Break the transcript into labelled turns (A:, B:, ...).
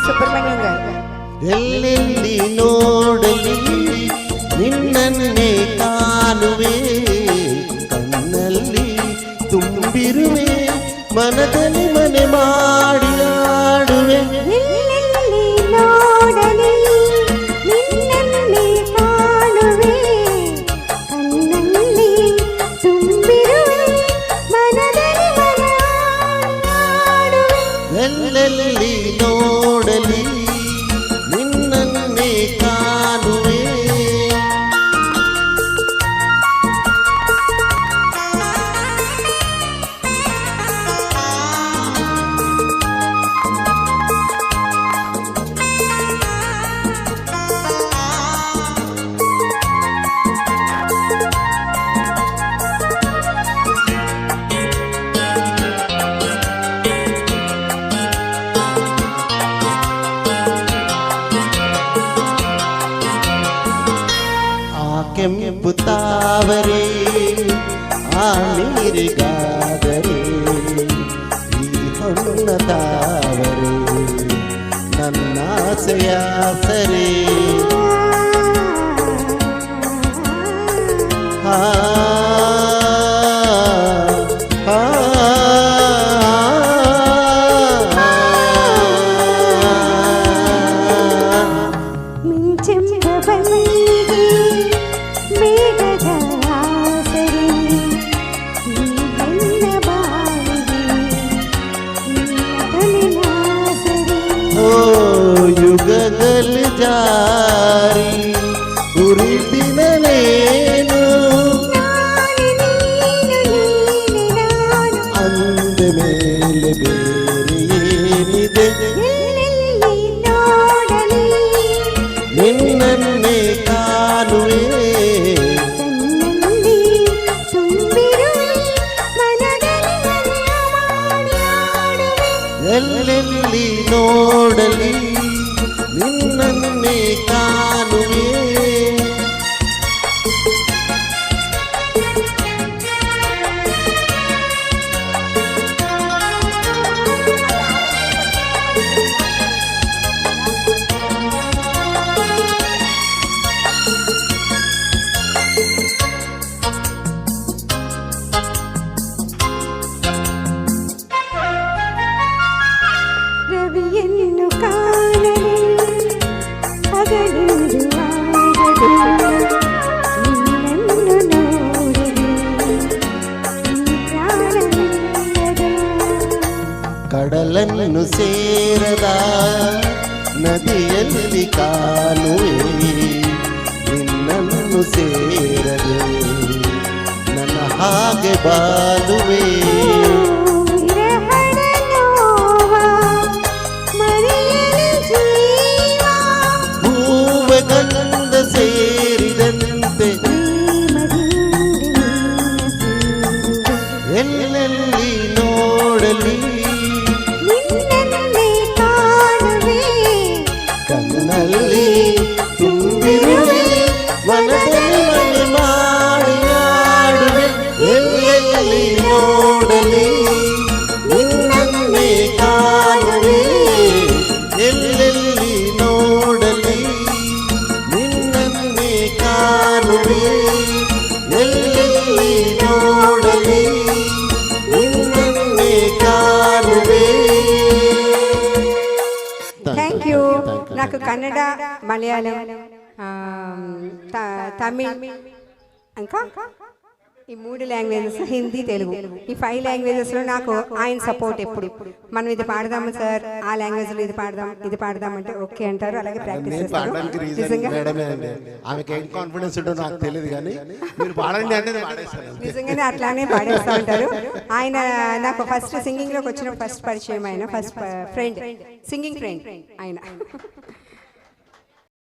A: ಸುಬ್ರಹ್ಮಣ್ಯಂ గారు.
B: ಎಲ್ಲೆಲ್ಲಿ ನೋಡಲಿ ನಿನ್ನನ್ನೇ ಕಾಣುವೆ, ಕಣ್ಣಲ್ಲಿ ತುಂಬಿರುವೆ, ಮನದಲ್ಲಿ ಮನೆ ಮಾಡಿ ಆಡುವೆ.
A: ಎಲ್ಲೆಲ್ಲಿ ನೋಡಲಿ ನಿನ್ನನ್ನೇ ಕಾಣುವೆ, ಕಣ್ಣಲ್ಲಿ ತುಂಬಿರುವೆ, ಮನದಲ್ಲಿ ಮನೆ ಆಡುವೆ.
B: ಎಲ್ಲೆಲ್ಲಿ ನೋಡಲಿ ನಿನ್ನನ್ನೇ ಕಾಣುವೆ. ಕೆಂಪು ತಾವರೆ ಆ ನೀರಿಗಾದರೆ, ಈ ಹೊನ್ನ ತಾವರೆ ನನ್ನಾಸೆಯ ಸರೆ. ಆ ಯುಗದಲ್ಲಿ ಜಾರಿ ಉರಿದಿನಲೇನು ಅಂದ ಮೇಲೆ ಬೇರೆ ಏನಿದೆ. ನಿನ್ನನ್ನೇ ಕಾಣುವೆ, ಎಲ್ಲೆಲ್ಲಿ ನೋಡಲಿ ನಿನ್ನನ್ನೇ ಕಾಣುವೆ.
A: ರವಿಯನ್ನು ಕಾಣಲು ಹಗಲಿರುವಾಗದು, ನಿನ್ನನ್ನು ನೋಡಲು ಪ್ರಾಣವಿಲ್ಲದು.
B: ಕಡಲನ್ನು ಸೇರದ ನದಿಯಲ್ಲಿ ಕಾಣುವೆ, ನಿನ್ನನ್ನು ಸೇರದೆ ನನ್ನ ಹಾಗೆ ಬಾಳುವೆ. ಗಂಧ ಸೇರಿದಂತೆ ಎಲ್ಲೆಲ್ಲಿ ನೋಡಲಿ
A: ನಿನ್ನನ್ನೇ ಕಾಣುವೆ,
B: ಕಣ್ಣಲ್ಲಿ ತುಂಬಿರುವೆ, ಮನದಲ್ಲಿ ಮನೆ ಮಾಡಿ ಆಡುವೆ. ಎಲ್ಲೆಲ್ಲಿ ನೋಡಲಿ ನಿನ್ನನ್ನೇ ಕಾಣುವೆ, ಎಲ್ಲೆಲ್ಲಿ ನೋಡಲಿ ನಿನ್ನನ್ನೇ ಕಾಣುವೆ, ಎಲ್ಲೆಲ್ಲಿ ನೋಡಲಿ ನಿನ್ನನ್ನೇ ಕಾಣುವೆ.
A: Thank you. నాకు కన్నడ, మలయాళం, తమిళ్ ఇంకా ఈ 3 లాంగ్వేజెస్, హిందీ, తెలుగు, ఈ 5 లాంగ్వేజెస్లో నాకు ఆయన సపోర్ట్ ఎప్పుడు. మనం ఇది పాడదాము సార్, ఆ లాంగ్వేజ్లో ఇది పాడదాం అంటే ఓకే అంటారు. అలాగే ప్రాక్టీస్ చేస్తారు. నిజంగానే అట్లానే పాడేస్తూ ఉంటారు. ఆయన నాకు ఫస్ట్ సింగింగ్లోకి వచ్చిన ఫస్ట్ పరిచయం, ఆయన ఫస్ట్ ఫ్రెండ్, సింగింగ్ ఫ్రెండ్ ఆయన.